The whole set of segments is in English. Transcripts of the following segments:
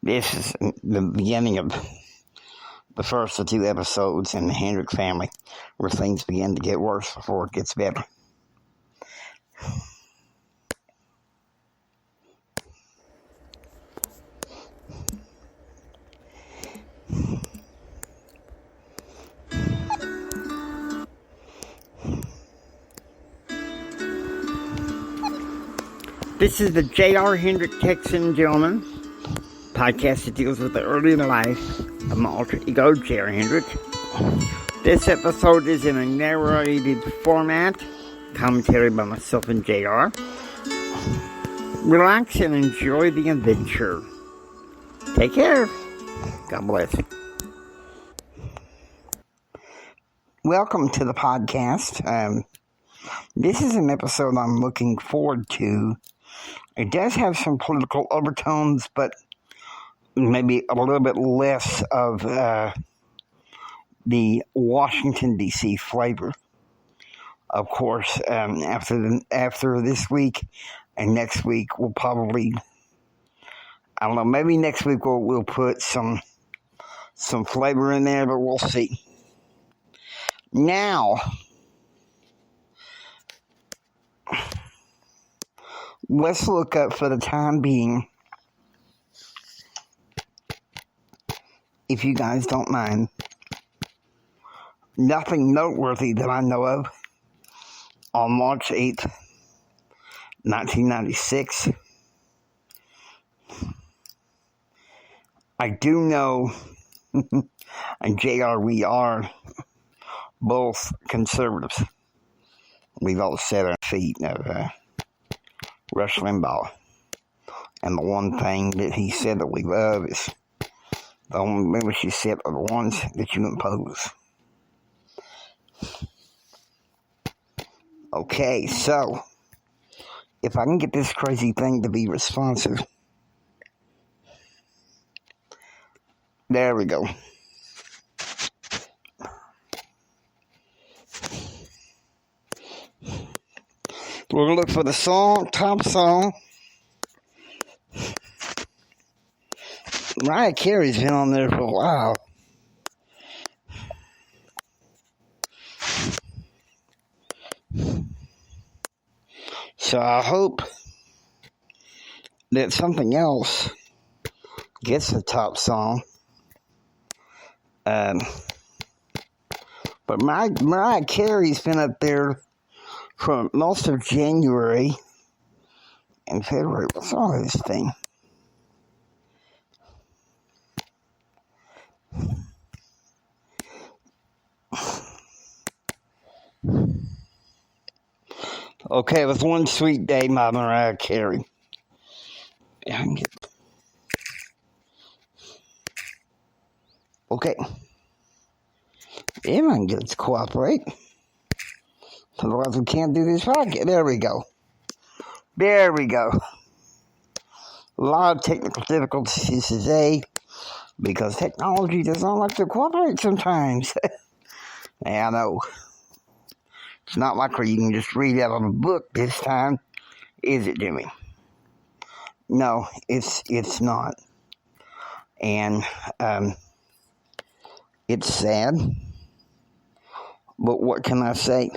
This is the beginning of the first of 2 episodes in the Hendrick family, where things begin to get worse before it gets better. This is the J.R. Hendrick Texan Gentleman podcast that deals with the early life of my alter ego, J.R. Hendrick. This episode is in a narrated format, commentary by myself and J.R. Relax and enjoy the adventure. Take care. God bless. Welcome to the podcast. This is an episode I'm looking forward to. It does have some political overtones, but maybe a little bit less of the Washington, D.C. flavor. Of course, after this week and next week, we'll probably, I don't know, maybe next week we'll put some flavor in there, but we'll see. Now, let's look up for the time being, if you guys don't mind, nothing noteworthy that I know of on March 8th, 1996. I do know, and JR, we are both conservatives. We've all set our feet of Rush Limbaugh. And the one thing that he said that we love is the only members you set are the ones that you impose. Okay, so if I can get this crazy thing to be responsive. There we go. We're going to look for the top song. Mariah Carey's been on there for a while. So I hope that something else gets the top song. But Mariah Carey's been up there for most of January and February. What's wrong with this thing? Okay, it was One Sweet Day by Mariah Carey. Okay. Yeah, I can get it to cooperate. Otherwise, we can't do this podcast. There we go. A lot of technical difficulties today because technology does not like to cooperate sometimes. Yeah, I know. It's not like where you can just read out of a book this time, is it, Jimmy? No, it's not. And it's sad. But what can I say?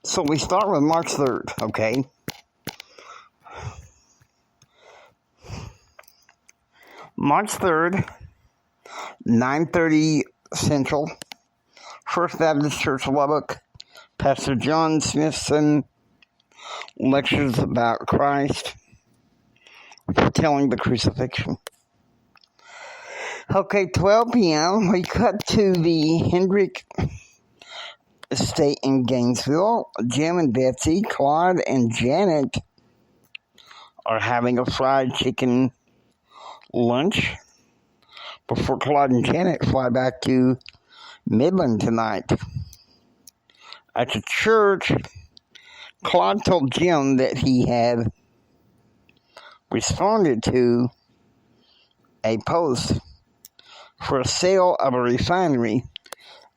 So we start with March 3rd, okay? March 3rd, 9:30 Central, First Baptist Church, Lubbock. Pastor John Smithson lectures about Christ, foretelling the crucifixion. Okay, 12 p.m., we cut to the Hendrick estate in Gainesville. Jim and Betsy, Claude and Janet are having a fried chicken lunch before Claude and Janet fly back to Midland tonight. At the church, Claude told Jim that he had responded to a post for a sale of a refinery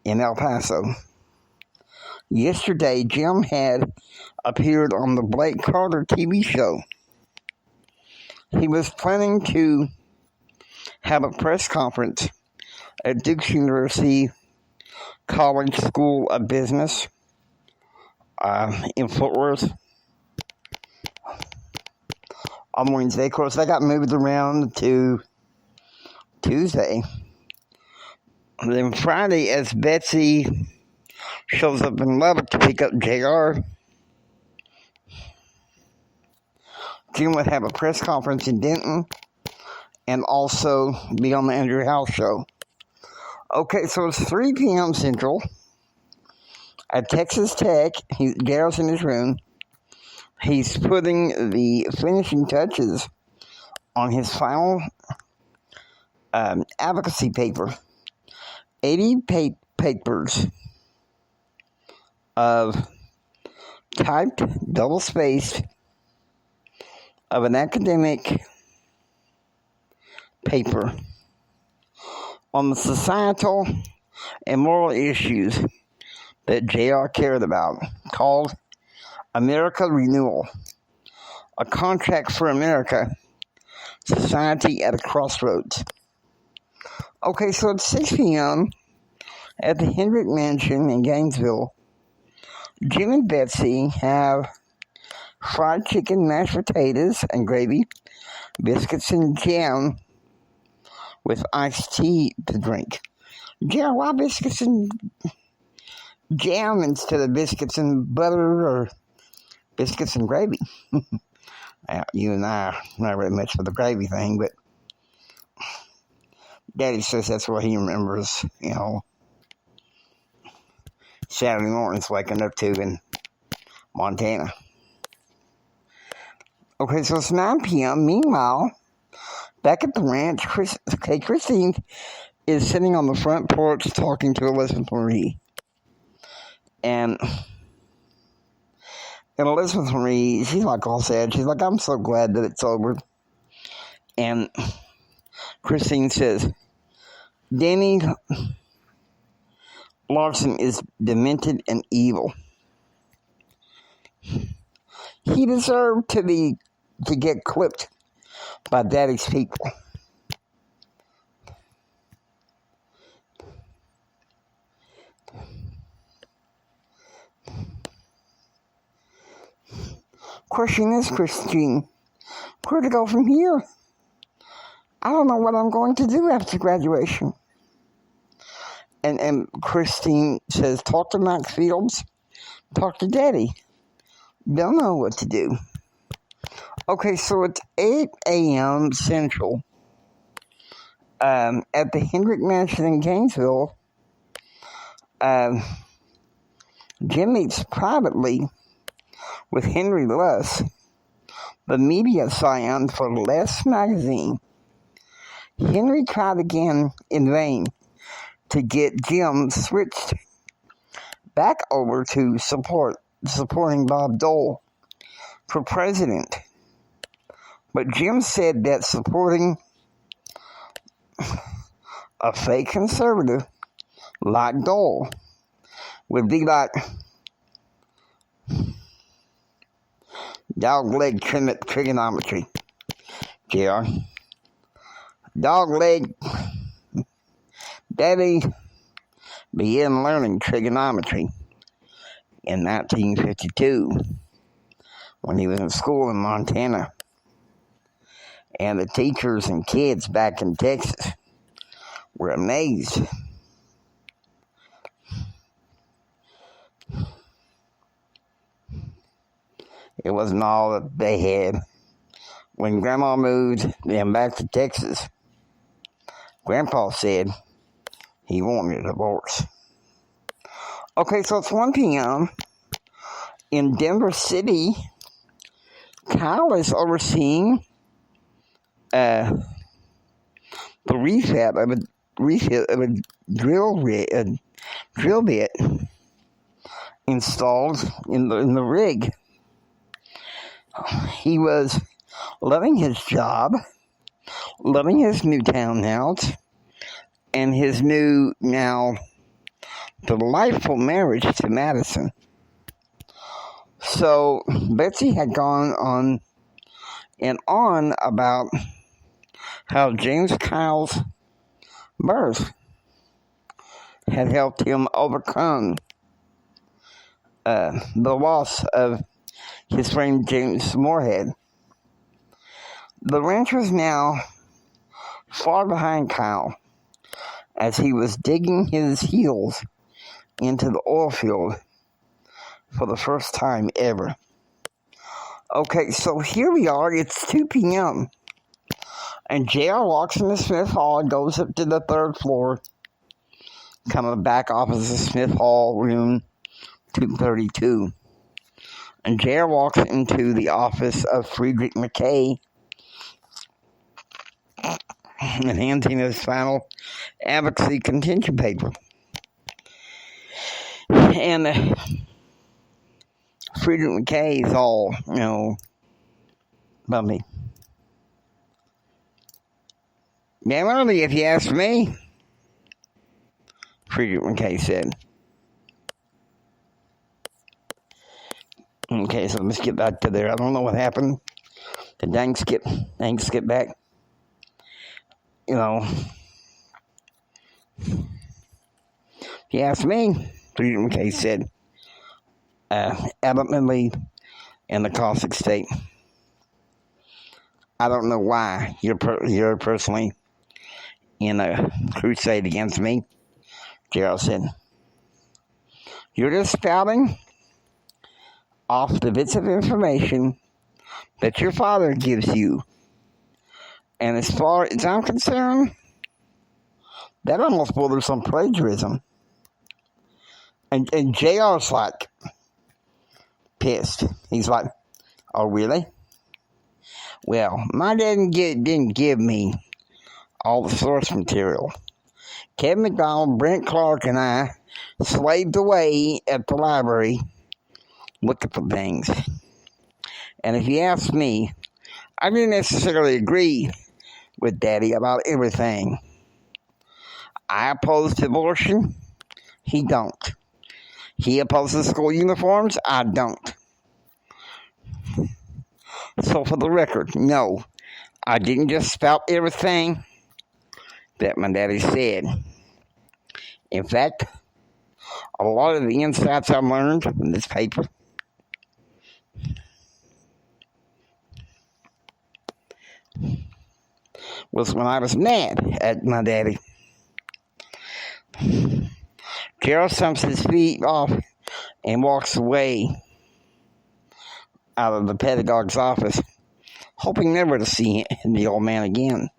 in El Paso. Yesterday, Jim had appeared on the Blake Carter TV show. He was planning to have a press conference at Duke University College School of Business in Fort Worth on Wednesday. Of course, that got moved around to Tuesday. And then Friday, as Betsy shows up in Lubbock to pick up JR, Jim would have a press conference in Denton and also be on the Andrew House show. Okay, so it's 3 p.m. Central at Texas Tech. JR's in his room. He's putting the finishing touches on his final advocacy paper. 80 papers of typed, double-spaced, of an academic paper on the societal and moral issues that JR cared about, called America Renewal, a contract for America, society at a crossroads. Okay, so it's 6 p.m. at the Hendrick Mansion in Gainesville. Jim and Betsy have fried chicken, mashed potatoes and gravy, biscuits and jam with iced tea to drink. Jim, why biscuits and jam instead of biscuits and butter or biscuits and gravy? You and I are not really much for the gravy thing, but Daddy says that's what he remembers, Saturday mornings waking up to in Montana. Okay, so it's 9 p.m. Meanwhile, back at the ranch, Christine is sitting on the front porch talking to Elizabeth Marie. And Elizabeth Marie, she's like all sad. She's like, I'm so glad that it's over. And Christine says, Danny Larson is demented and evil. He deserved to get clipped by Daddy's people. Question is, Christine, where to go from here? I don't know what I'm going to do after graduation. And Christine says, talk to Max Fields, talk to Daddy. Don't know what to do. Okay, so it's 8 a.m. Central at the Hendrick Mansion in Gainesville. Jim meets privately with Henry Luss, the media scion for Les magazine. Henry tried again in vain to get Jim switched back over to supporting Bob Dole for president. But Jim said that supporting a fake conservative like Dole would be like dog-leg trigonometry. JR. Dog-leg Daddy began learning trigonometry in 1952 when he was in school in Montana. And the teachers and kids back in Texas were amazed. It wasn't all that they had. When Grandma moved them back to Texas, Grandpa said he wanted a divorce. Okay, so it's 1 p.m. in Denver City. Kyle is overseeing the refit of a drill bit installed in the rig. He was loving his job, loving his new townhouse, and his new, now the delightful marriage to Madison. So Betsy had gone on and on about how James Kyle's birth had helped him overcome the loss of his friend James Moorhead. The ranch was now far behind Kyle as he was digging his heels into the oil field for the first time ever. Okay, so here we are. It's 2 p.m. And JR walks into Smith Hall and goes up to the 3rd floor, kind of back office of Smith Hall, room 232. And JR walks into the office of Friedrich McKay and hands him his final advocacy contention paper. And Friedrich McKay is all, bumpy. Damn early, if you ask me, Friedrich McKay said. Okay, so let's get back to there. I don't know what happened. The dang skip back. If you ask me, Friedrich McKay said, adamantly in the caustic state. I don't know why you're personally in a crusade against me, Gerald said. You're just spouting off the bits of information that your father gives you. And as far as I'm concerned, that almost borders on plagiarism. And JR's like pissed. He's like, oh, really? Well, my dad didn't give me all the source material. Kevin McDonald, Brent Clark, and I slaved away at the library looking for things. And if you ask me, I didn't necessarily agree with Daddy about everything. I opposed abortion. He don't. He opposes school uniforms. I don't. So for the record, no, I didn't just spout everything that my daddy said. In fact, a lot of the insights I learned from this paper was when I was mad at my daddy. Gerald stumps his feet off and walks away out of the pedagogue's office, hoping never to see the old man again.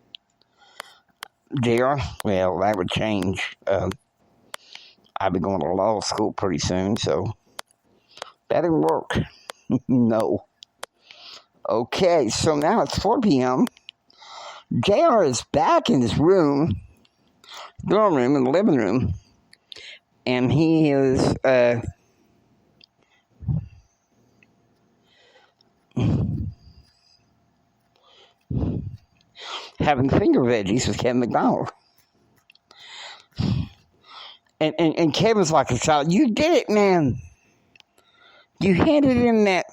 JR, well, that would change. I'll be going to law school pretty soon, so that didn't work. No. Okay, so now it's 4 p.m. JR is back in his dorm room in the living room, and he is having finger veggies with Kevin McDonald. And Kevin's like a child. You did it, man. You handed in that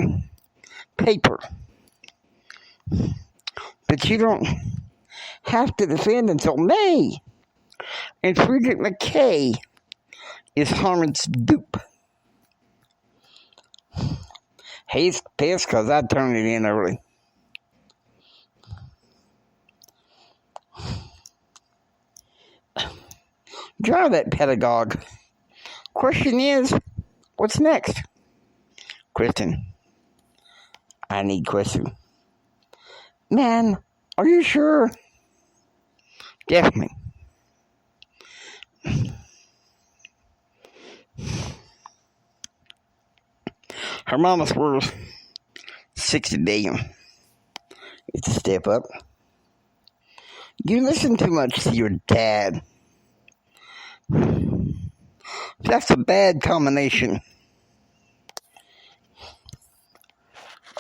paper. But you don't have to defend until May. And Friedrich McKay is Harmon's dupe. He's pissed because I turned it in early. Draw that pedagogue. Question is, what's next? Kristen. I need Kristen. Man, are you sure? Definitely. Her mama's worth $60 billion. It's a step up. You listen too much to your dad. That's a bad combination.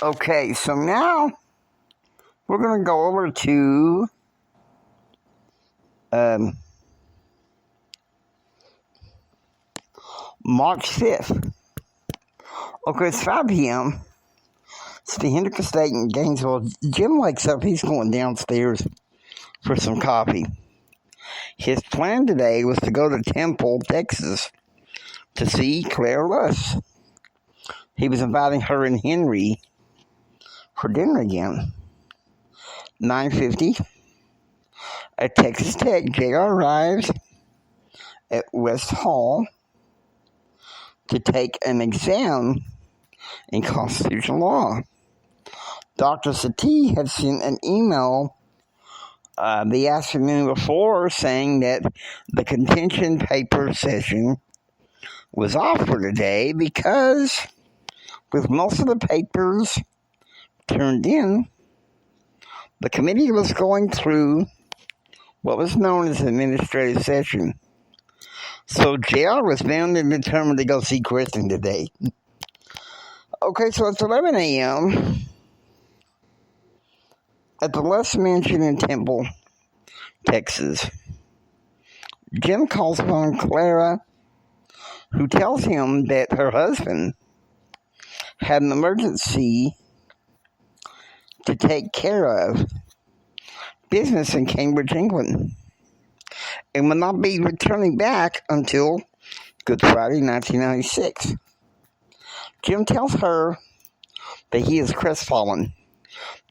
Okay, so now we're going to go over to March 5th. Okay, it's 5 p.m. It's the Hendrick Estate in Gainesville. Jim wakes up. He's going downstairs for some coffee. His plan today was to go to Temple, Texas, to see Claire Luss. He was inviting her and Henry for dinner again. 9:50 at Texas Tech, JR arrives at West Hall to take an exam in constitutional law. Dr. Satie had sent an email the afternoon before saying that the contention paper session was off for today because with most of the papers turned in, the committee was going through what was known as administrative session. So JR was bound and determined to go see Kristen today. Okay, so it's 11 a.m. at the Luss Mansion in Temple, Texas. Jim calls upon Clara, who tells him that her husband had an emergency to take care of business in Cambridge, England, and will not be returning back until Good Friday, 1996. Jim tells her that he is crestfallen,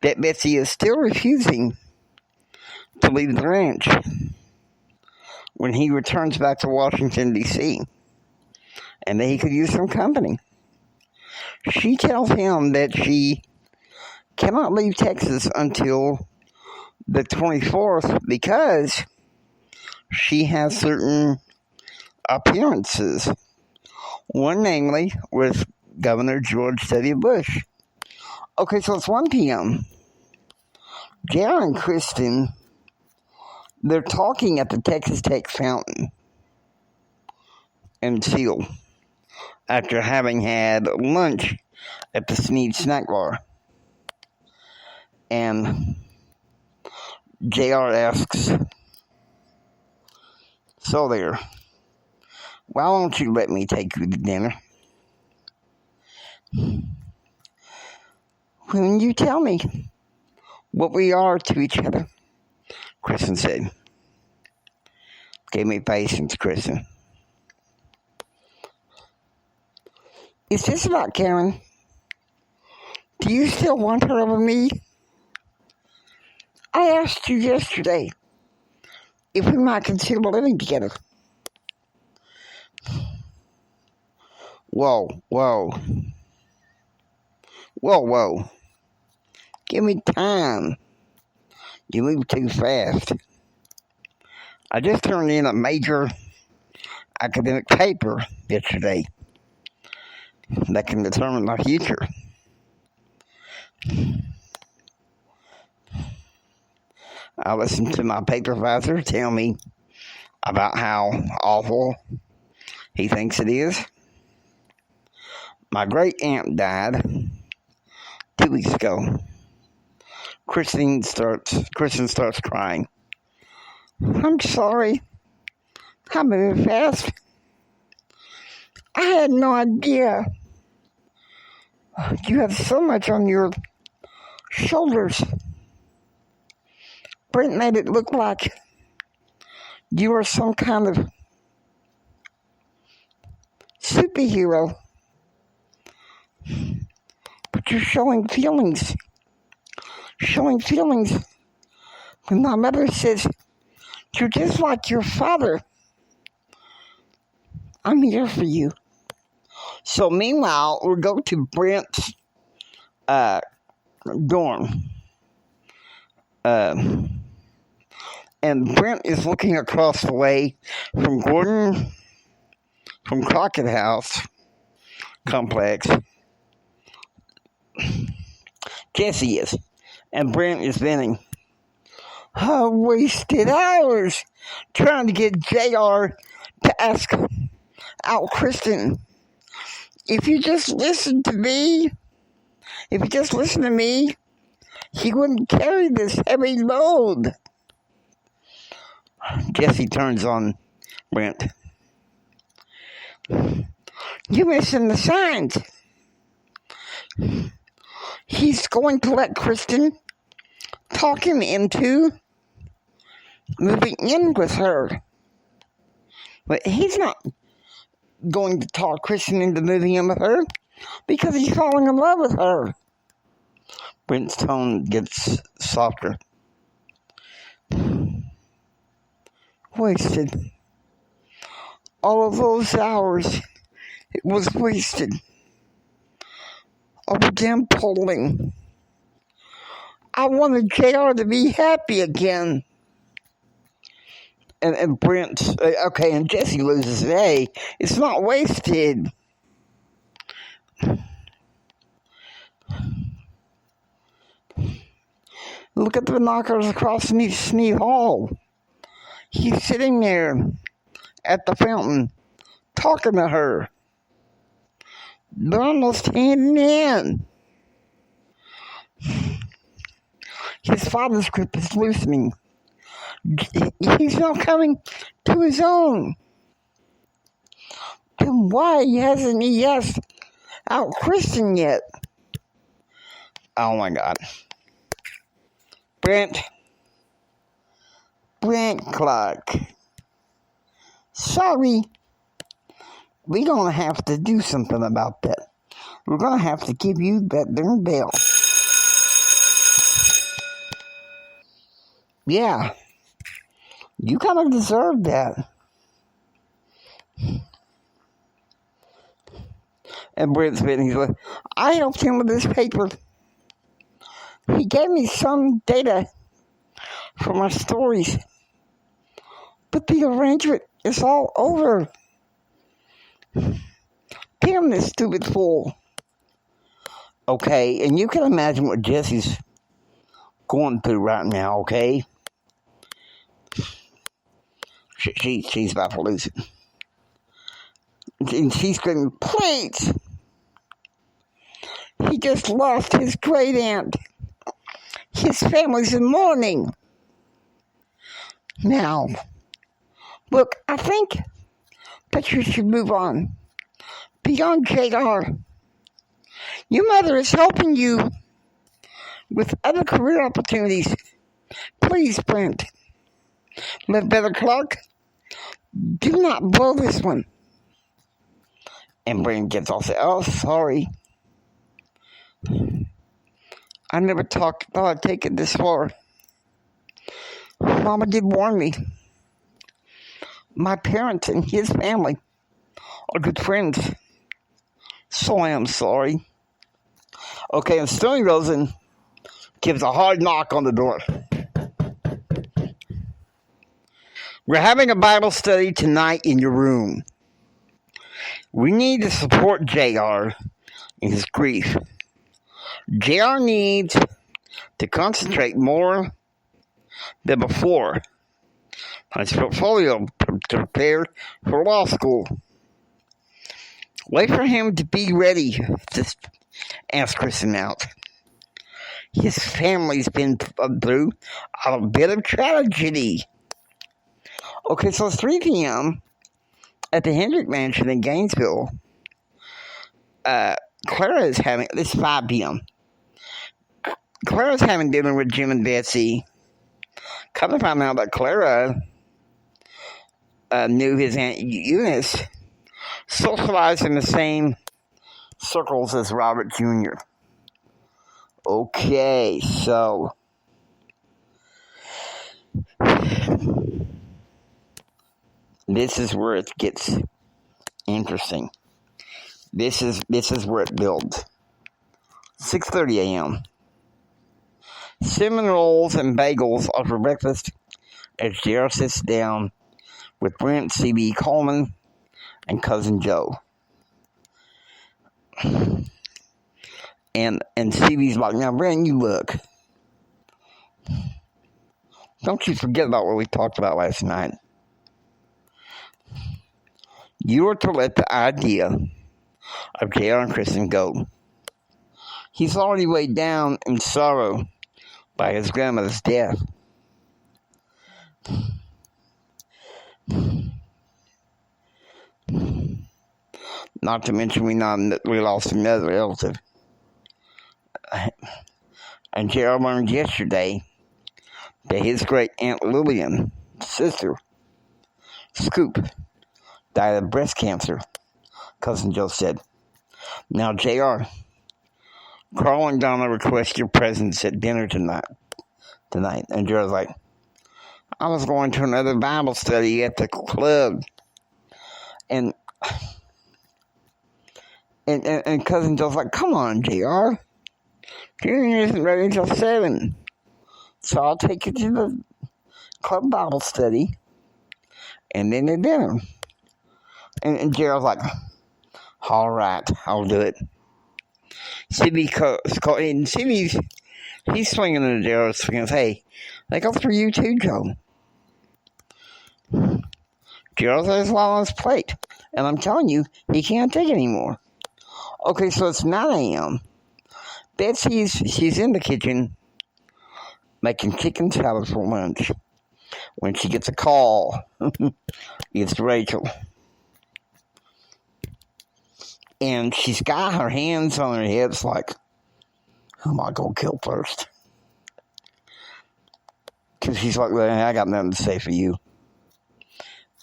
that Betsy is still refusing to leave the ranch when he returns back to Washington, D.C., and that he could use some company. She tells him that she cannot leave Texas until the 24th because she has certain appearances. One, namely, with Governor George W. Bush. Okay, so it's 1 p.m. JR and Kristen, they're talking at the Texas Tech fountain and Seal after having had lunch at the Sneed Snack Bar. And JR asks, "So there, why don't you let me take you to dinner?" "When you tell me what we are to each other," Kristen said. "Give me patience, Kristen." "Is this about Karen? Do you still want her over me? I asked you yesterday if we might consider living together." Whoa. Give me time. You move too fast. I just turned in a major academic paper yesterday that can determine my future. I listened to my paper advisor tell me about how awful he thinks it is. My great aunt died 2 weeks ago. Kristen starts crying. "I'm sorry. I'm moving fast. I had no idea. You have so much on your shoulders. Brent made it look like you were some kind of superhero. But you're showing feelings. When my mother says, you're just like your father, I'm here for you." So meanwhile, we'll go to Brent's dorm. And Brent is looking across the way from Crockett House complex. Jesse is. And Brent is venting. "I wasted hours trying to get JR to ask out Kristen. If you just listen to me, he wouldn't carry this heavy load." Jesse turns on Brent. You're missing the signs. He's going to let Kristen talk him into moving in with her. But he's not going to talk Kristen into moving in with her because he's falling in love with her. Brent's tone gets softer. Wasted. All of those hours, it was wasted. Of again polling. I wanted JR to be happy again. And Brent, okay, and Jesse loses. Hey, it's not wasted. Look at the binoculars across Sneed Hall. He's sitting there at the fountain, talking to her. They're almost hand in. His father's grip is loosening. He's not coming to his own. Then why hasn't he asked out Kristen yet? Oh my God. Brent Clark. Sorry. We're going to have to do something about that. We're going to have to give you that darn bell. Yeah. You kind of deserve that. And Brent's been, he's like, I helped him with this paper. He gave me some data for my stories. But the arrangement is all over. Damn this stupid fool. Okay, and you can imagine what Jesse's going through right now, okay? She's about to lose it. And she's screaming, please! He just lost his great aunt. His family's in mourning. Now, look, I think that you should move on. Beyond JR. Your mother is helping you with other career opportunities. Please, Brent. Live better, Clark. Do not blow this one. And Brent gets all say, oh, sorry. I never thought I'd take it this far. Mama did warn me. My parents and his family are good friends. So I am sorry. Okay, and Stony Rosen gives a hard knock on the door. We're having a Bible study tonight in your room. We need to support JR in his grief. JR needs to concentrate more than before on his portfolio to prepare for law school. Wait for him to be ready to ask Kristen out. His family's been through a bit of tragedy. Okay, so it's 3 p.m. at the Hendrick Mansion in Gainesville. Clara is having, it's 5 p.m. Clara's having dinner with Jim and Betsy. Come to find out that Clara knew his Aunt Eunice socialized in the same circles as Robert Jr. Okay, so this is where it gets interesting. This is where it builds. 6:30 a.m. Cinnamon rolls and bagels are for breakfast as JR sits down with Brent, C.B. Coleman, and Cousin Joe. And CB's like, now, Brent, you look. Don't you forget about what we talked about last night. You are to let the idea of JR and Kristen go. He's already weighed down in sorrow by his grandmother's death. Not to mention we lost another relative. And Gerald learned yesterday that his great Aunt Lillian's sister, Scoop, died of breast cancer. Cousin Joe said. Now, JR, Carl and Donna request your presence at dinner tonight. And Gerald's like, I was going to another Bible study at the club. And Cousin Joe's like, come on, JR. Dinner isn't ready until 7. So I'll take you to the club Bible study and then to dinner. And Gerald's like, all right, I'll do it. He's swinging into Gerald's fingers. Hey, they go for you too, Joe. Gerald has a lot on his plate. And I'm telling you, he can't take it anymore. Okay, so it's 9 a.m. She's in the kitchen making chicken salad for lunch when she gets a call. It's Rachel. And she's got her hands on her hips like, who am I going to kill first? Because she's like, well, I got nothing to say for you.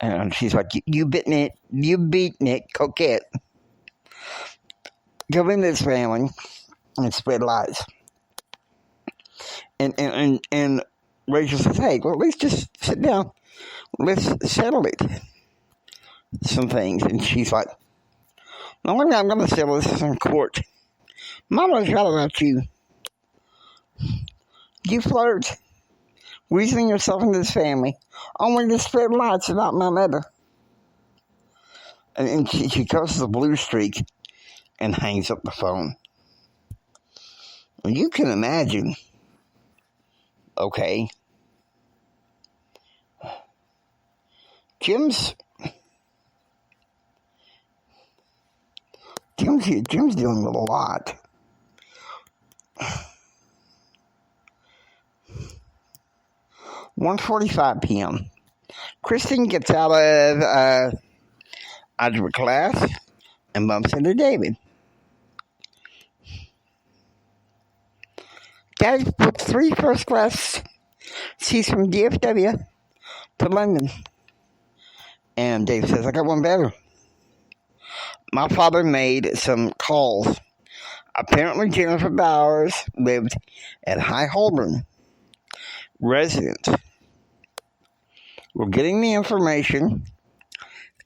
And she's like, you beatnik, coquette. Go into this family and spread lies. And Rachel says, hey, well, let's just sit down. Let's settle it. Some things. And she's like, no, I'm going to settle this in court. Mama's right about you. You flirt. Reasoning yourself into this family. Only to spread lies about my mother. And she crosses a blue streak and hangs up the phone. You can imagine. Okay. Jim's dealing with a lot. 1:45 p.m. Kristen gets out of algebra class and bumps into David. Daddy booked 3 first-class seats from DFW to London. And Dave says, I got one better. My father made some calls. Apparently Jennifer Bowers lived at High Holborn. Residents were getting the information,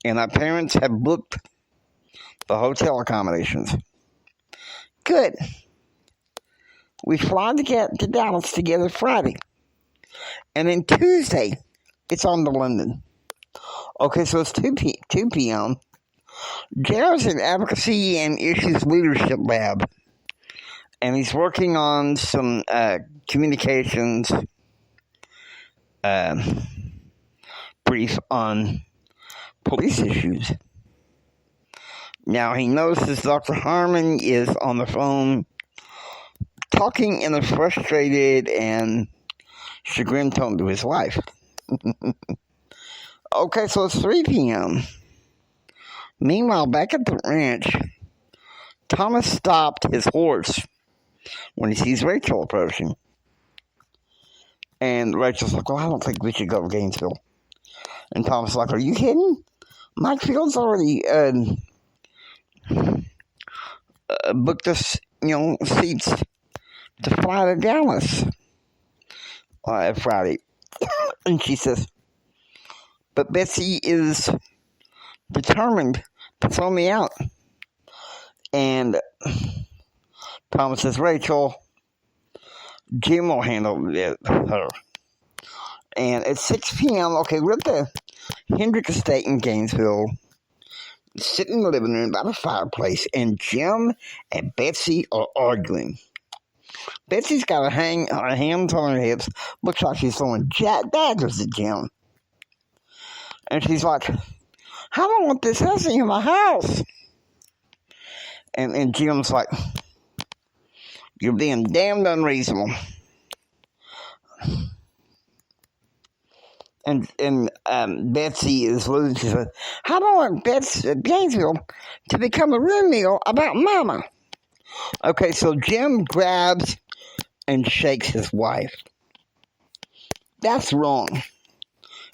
and our parents have booked the hotel accommodations. Good. We fly to Dallas together Friday. And then Tuesday, it's on to London. Okay, so it's 2 p.m. Jared's in Advocacy and Issues Leadership Lab. And he's working on some communications brief on police issues. Now, he notices Dr. Harmon is on the phone talking in a frustrated and chagrined tone to his wife. Okay, so it's 3 p.m. Meanwhile, back at the ranch, Thomas stopped his horse when he sees Rachel approaching. And Rachel's like, well, I don't think we should go to Gainesville. And Thomas is like, are you kidding? Mike Field's already booked us, seats to fly to Dallas Friday. And she says, but Betsy is determined to throw me out. And Thomas says, Rachel, Jim will handle her. And at 6 p.m., okay, we're at the Hendrick Estate in Gainesville, sitting in the living room by the fireplace, and Jim and Betsy are arguing. Betsy's got her hands on her hips, looks like she's throwing daggers at Jim. And she's like, I don't want this hussy in my house. And Jim's like, you're being damned unreasonable. And Betsy is losing. She says, "How do I want Gainesville to become a room meal about Mama?" Okay, so Jim grabs and shakes his wife. That's wrong.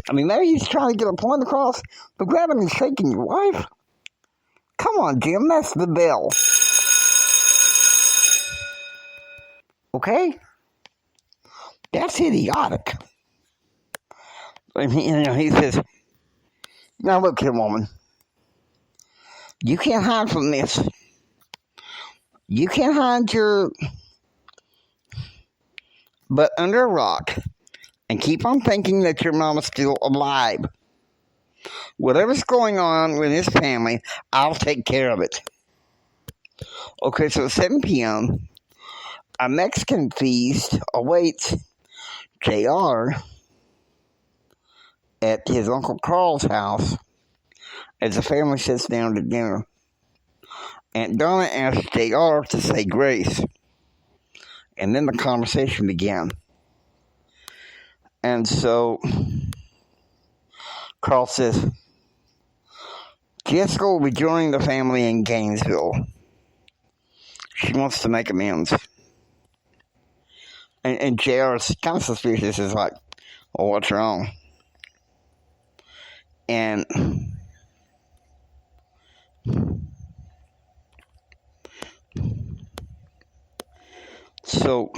I mean, maybe he's trying to get a point across, but grabbing and shaking your wife? Come on, Jim, that's the bell. Okay? That's idiotic. And he says, "Now look here, woman. You can't hide from this. You can't hide your butt under a rock and keep on thinking that your mama's still alive. Whatever's going on with this family, I'll take care of it." Okay, so at 7 p.m., a Mexican feast awaits JR at his Uncle Carl's house as the family sits down to dinner. Aunt Donna asks JR to say grace, and then the conversation began. And so Carl says, "Jessica will be joining the family in Gainesville. She wants to make amends." And JR is kind of suspicious. Is like, "Well, what's wrong?" And so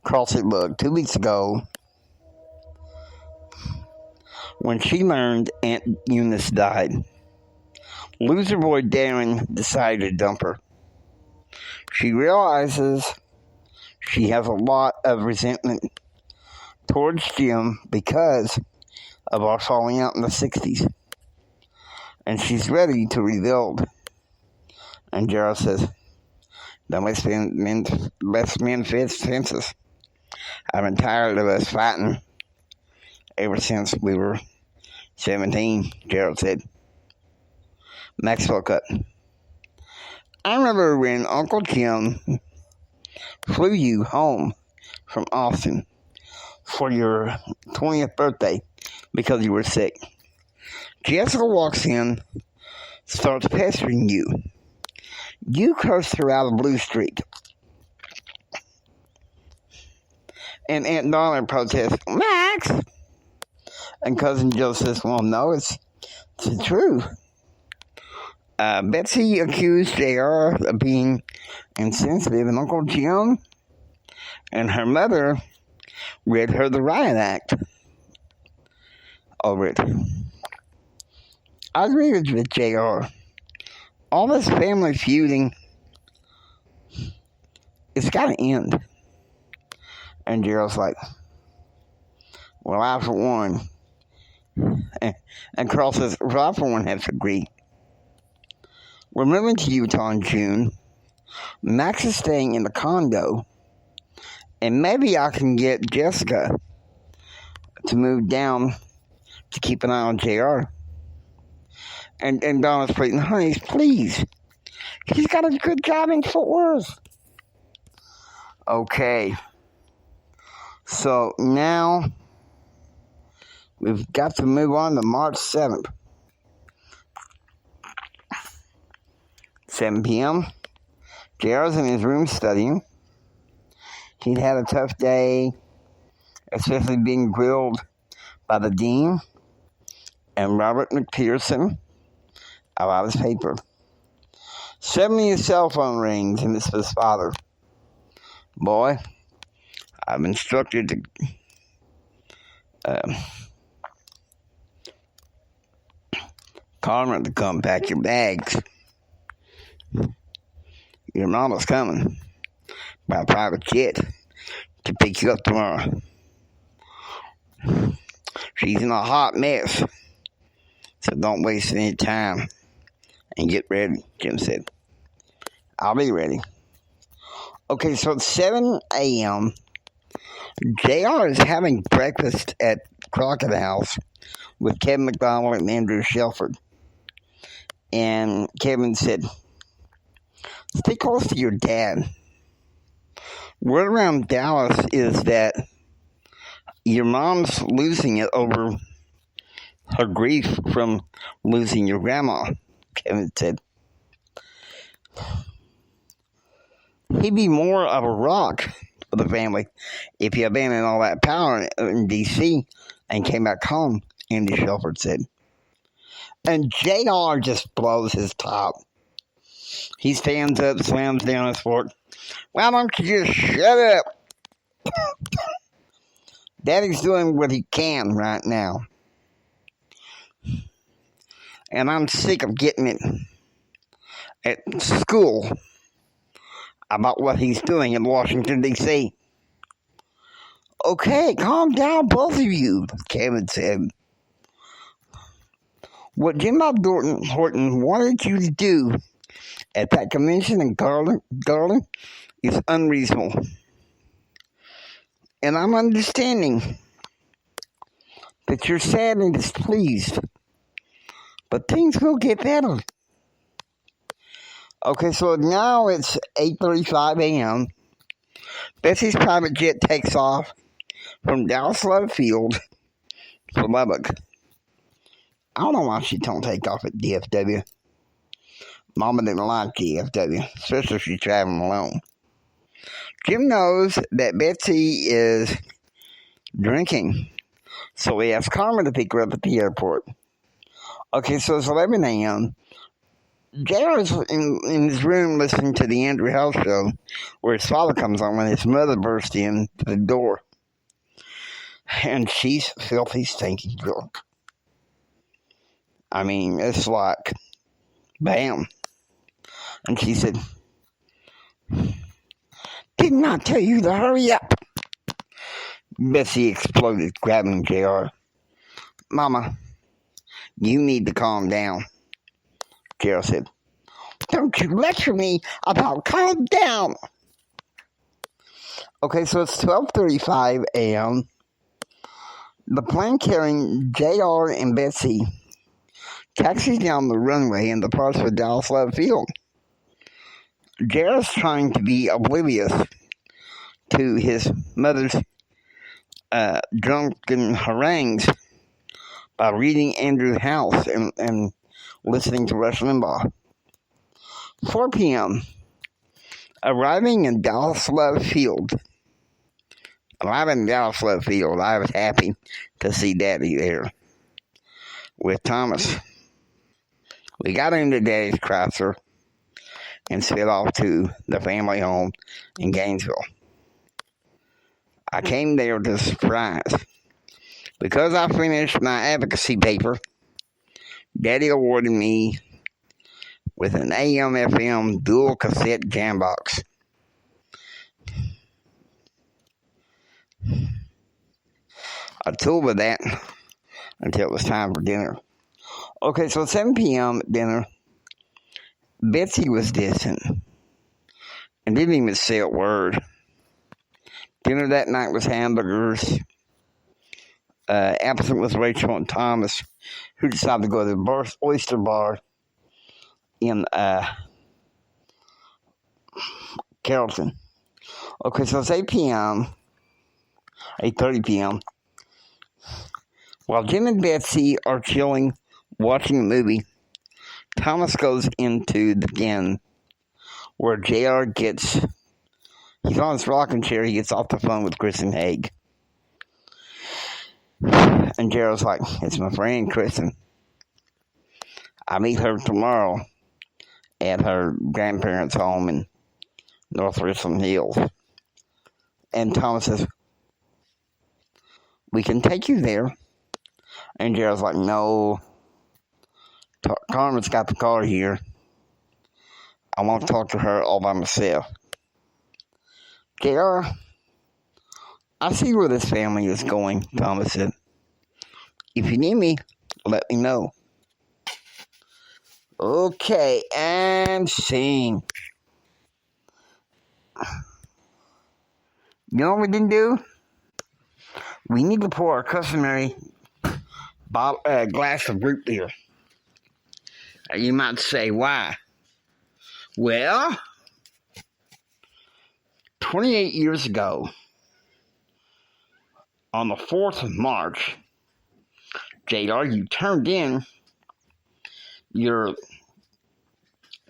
Carl said, "Look, 2 weeks ago, when she learned Aunt Eunice died, loser boy Darren decided to dump her. She realizes she has a lot of resentment towards Jim because of our falling out in the 60s. And she's ready to rebuild." And Gerald says, "Don't let's men fences. I've been tired of us fighting ever since we were 17, Gerald said. Maxwell cut. "I remember when Uncle Jim flew you home from Austin for your 20th birthday because you were sick. Jessica walks in, starts pestering you. You cursed her out of Blue Street. And Aunt Donna protests, 'Max!' And Cousin Joe says, 'Well, no, it's the truth.' Betsy accused JR of being insensitive, and Uncle Jim and her mother read her the riot act over it. I agree with JR. All this family feuding, it's got to end." And Gerald's like, "Well, I for one," and Carl says, "Well, I for one have to agree. We're moving to Utah in June. Max is staying in the condo, and maybe I can get Jessica to move down to keep an eye on JR. And Donna's pleading, 'Honey, please. She's got a good job in Fort Worth.'" Okay. So now we've got to move on to March 7th. 7 p.m. JR's in his room studying. He'd had a tough day, especially being grilled by the dean and Robert McPherson about his paper. Suddenly his cell phone rings, and it's his father. "Boy, I've instructed Carmen to come pack your bags. Your mama's coming by private jet to pick you up tomorrow. She's in a hot mess, so don't waste any time and get ready," Jim said. "I'll be ready." Okay, so at 7 a.m., JR is having breakfast at Crockett House with Kevin McDonald and Andrew Shelford. And Kevin said, "Stay close to your dad. Word around Dallas is that Your mom's losing it over her grief from losing your grandma, Kevin said. He'd be more of a rock for the family if he abandoned all that power in D.C. and came back home, Andy Shelford said. And JR just blows his top. He stands up, slams down his fork. Why don't you just shut up? Daddy's doing what he can right now. And I'm sick of getting it at school about what he's doing in Washington, D.C. Okay, calm down, both of you, Kevin said. What Jim Bob Horton wanted you to do at that convention in Garland is unreasonable. And I'm understanding that you're sad and displeased. But things will get better. Okay, so now it's 8:35 a.m. Betsy's private jet takes off from Dallas Love Field to Lubbock. I don't know why she don't take off at DFW. Mama didn't like DFW, especially if she's traveling alone. Jim knows that Betsy is drinking, so he asks Carmen to pick her up at the airport. Okay, so it's 11 a.m. JR is in his room listening to the Andrew House show where his father comes on when his mother bursts in to the door. And she's filthy, stinking drunk. I mean, it's like, bam. And she said, didn't I tell you to hurry up? Betsy exploded, grabbing JR. Mama, you need to calm down, JR said. Don't you lecture me about calm down. Okay, so it's 12:35 a.m. The plane carrying JR and Betsy taxis down the runway and departs for Dallas Love Field. JR is trying to be oblivious to his mother's drunken harangues by reading Andrew House and listening to Rush Limbaugh. 4 p.m. Arriving in Dallas Love Field. I was happy to see Daddy there with Thomas. We got into Daddy's Chrysler and sped off to the family home in Gainesville. I came there to surprise. Because I finished my advocacy paper, Daddy awarded me with an AM/FM dual cassette jam box. I tooled with that until it was time for dinner. Okay, so 7 p.m. at dinner, Betsy was distant and didn't even say a word. Dinner that night was hamburgers. Absent was Rachel and Thomas, who decided to go to the oyster bar in Carrollton. Okay, so it's 8 p.m., 8:30 p.m. While Jim and Betsy are chilling, watching a movie, Thomas goes into the den where JR he's on his rocking chair, he gets off the phone with Kristen Haig. And JR's like, it's my friend Kristen. I meet her tomorrow at her grandparents' home in North Richland Hills. And Thomas says, we can take you there. And JR's like, no, Carmen's got the car here. I want to talk to her all by myself. JR, I see where this family is going, Thomas said. If you need me, let me know. Okay, and scene. You know what we didn't do? We need to pour our customary glass of root beer. You might say, why? Well, 28 years ago, on the 4th of March, JR, you turned in your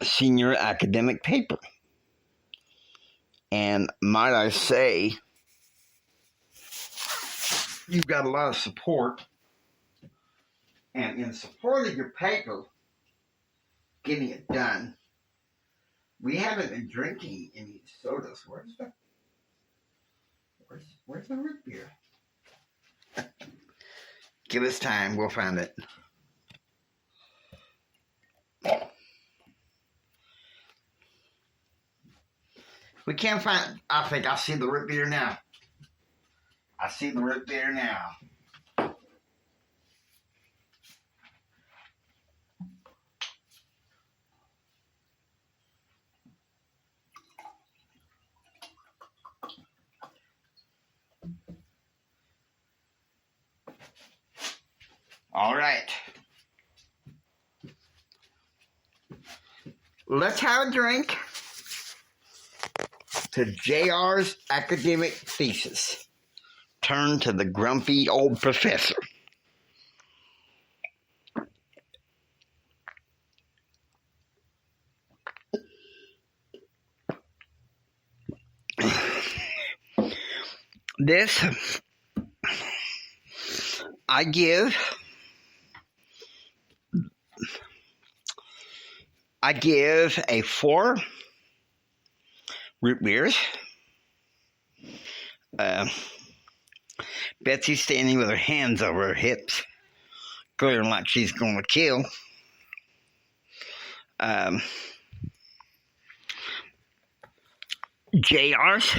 senior academic paper. And might I say, you've got a lot of support. And in support of your paper, getting it done, we haven't been drinking any sodas. Where's the root beer? Give us time, we'll find it. We can't find. I think I see the root beer now. All right. Let's have a drink to JR's academic thesis. Turn to the grumpy old professor. This I give a 4 root beers. Betsy's standing with her hands over her hips, glaring like she's going to kill. JR's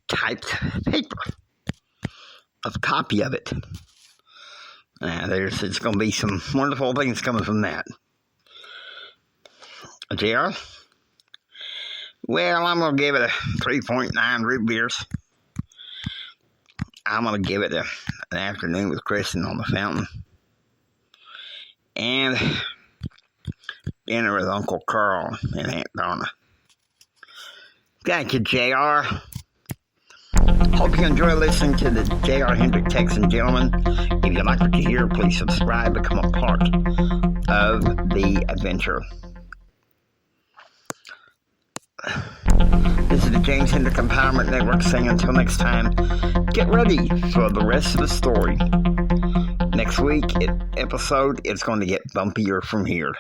typed paper, a copy of it. There's going to be some wonderful things coming from that. JR? Well, I'm going to give it a 3.9 root beers. I'm going to give it an afternoon with Kristen on the fountain. And dinner with Uncle Carl and Aunt Donna. Thank you, JR. Hope you enjoy listening to the J.R. Hendrick Texan Gentleman. If you like what you hear, please subscribe, become a part of the adventure. This is the James Hendrick Empowerment Network saying until next time, get ready for the rest of the story. Next week, episode, it's going to get bumpier from here.